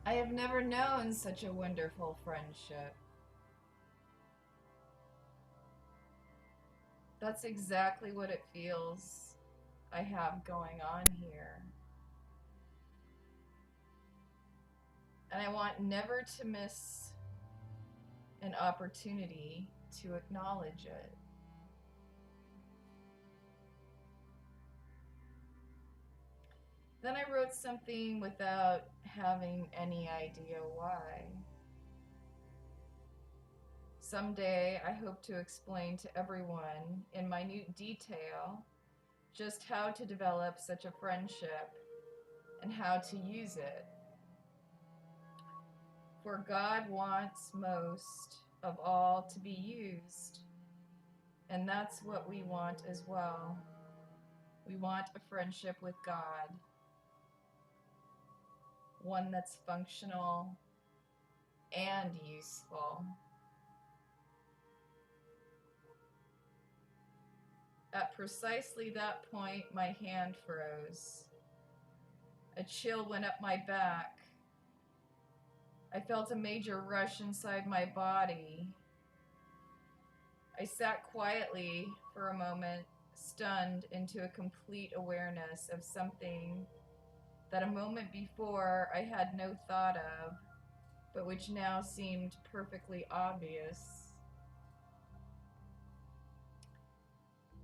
I have never known such a wonderful friendship. That's exactly what it feels I have going on here. And I want never to miss an opportunity to acknowledge it. Then I wrote something without having any idea why. Someday I hope to explain to everyone in minute detail just how to develop such a friendship and how to use it. For God wants most of all to be used, and that's what we want as well. We want a friendship with God, one that's functional and useful. At precisely that point, my hand froze. A chill went up my back. I felt a major rush inside my body. I sat quietly for a moment, stunned into a complete awareness of something that a moment before I had no thought of, but which now seemed perfectly obvious.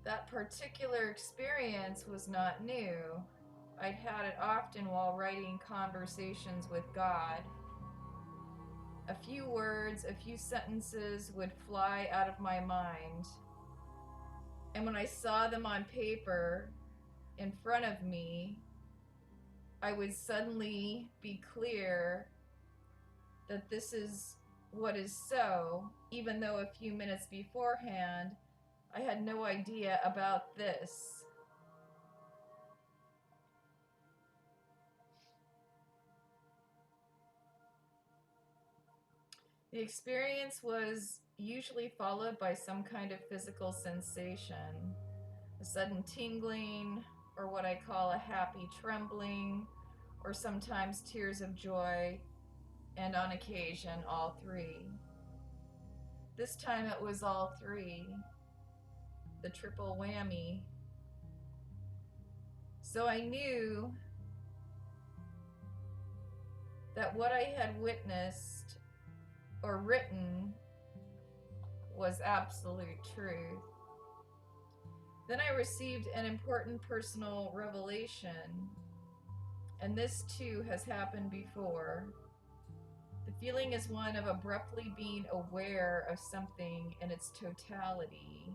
That particular experience was not new. I'd had it often while writing conversations with God. A few words, a few sentences would fly out of my mind. And when I saw them on paper in front of me, I would suddenly be clear that this is what is so, even though a few minutes beforehand, I had no idea about this. The experience was usually followed by some kind of physical sensation, a sudden tingling, or what I call a happy trembling, or sometimes tears of joy, and on occasion, all three. This time it was all three, the triple whammy. So I knew that what I had witnessed or written was absolute truth. Then I received an important personal revelation, and this too has happened before. The feeling is one of abruptly being aware of something in its totality.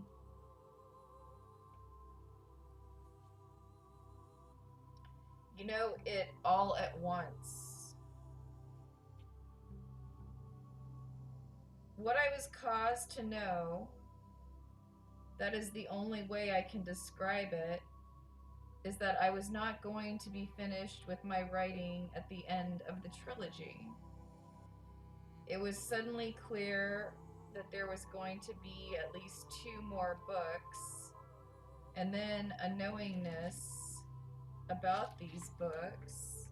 You know, it all at once. What I was caused to know, that is the only way I can describe it, is that I was not going to be finished with my writing at the end of the trilogy. It was suddenly clear that there was going to be at least 2 more books, and then a knowingness about these books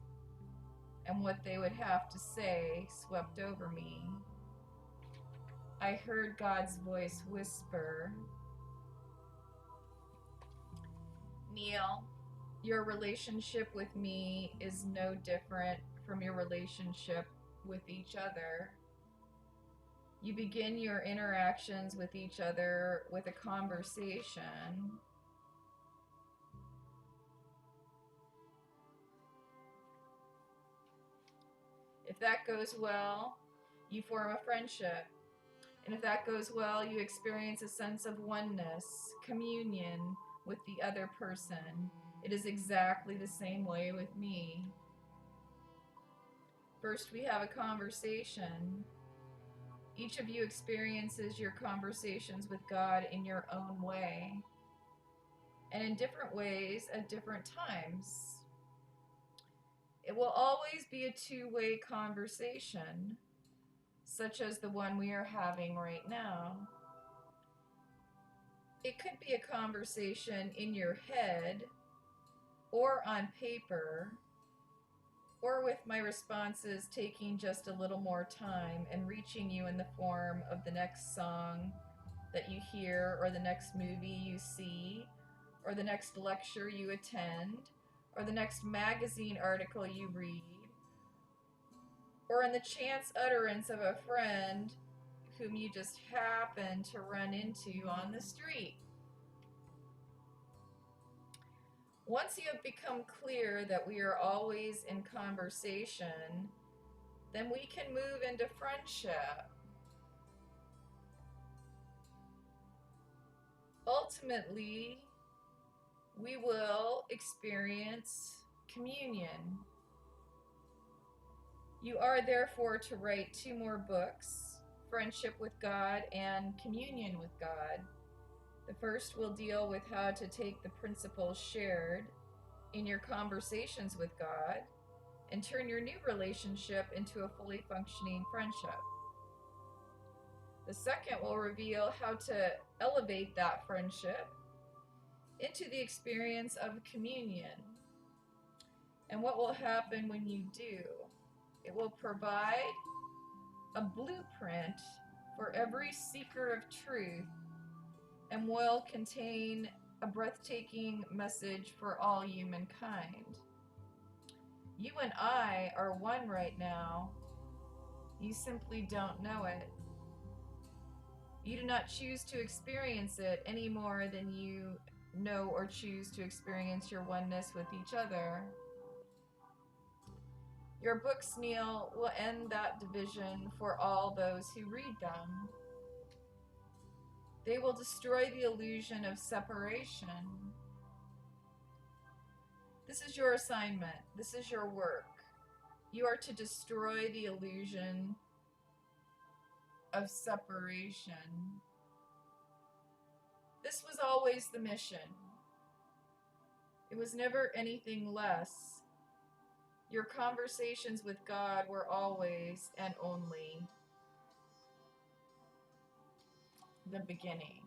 and what they would have to say swept over me. I heard God's voice whisper, Neale, your relationship with me is no different from your relationship with each other. You begin your interactions with each other with a conversation. If that goes well, you form a friendship. And if that goes well, you experience a sense of oneness, communion with the other person. It is exactly the same way with me. First, we have a conversation. Each of you experiences your conversations with God in your own way, and in different ways at different times. It will always be a two-way conversation, such as the one we are having right now. It could be a conversation in your head, or on paper, or with my responses taking just a little more time and reaching you in the form of the next song that you hear, or the next movie you see, or the next lecture you attend, or the next magazine article you read, or in the chance utterance of a friend whom you just happen to run into on the street. Once you have become clear that we are always in conversation, then we can move into friendship. Ultimately, we will experience communion. You are therefore to write 2 more books, Friendship with God and Communion with God. The first will deal with how to take the principles shared in your conversations with God and turn your new relationship into a fully functioning friendship. The second will reveal how to elevate that friendship into the experience of communion. And what will happen when you do? It will provide a blueprint for every seeker of truth and will contain a breathtaking message for all humankind. You and I are one right now. You simply don't know it. You do not choose to experience it any more than you know or choose to experience your oneness with each other. Your books, Neale, will end that division for all those who read them. They will destroy the illusion of separation. This is your assignment. This is your work. You are to destroy the illusion of separation. This was always the mission. It was never anything less. Your conversations with God were always and only the beginning.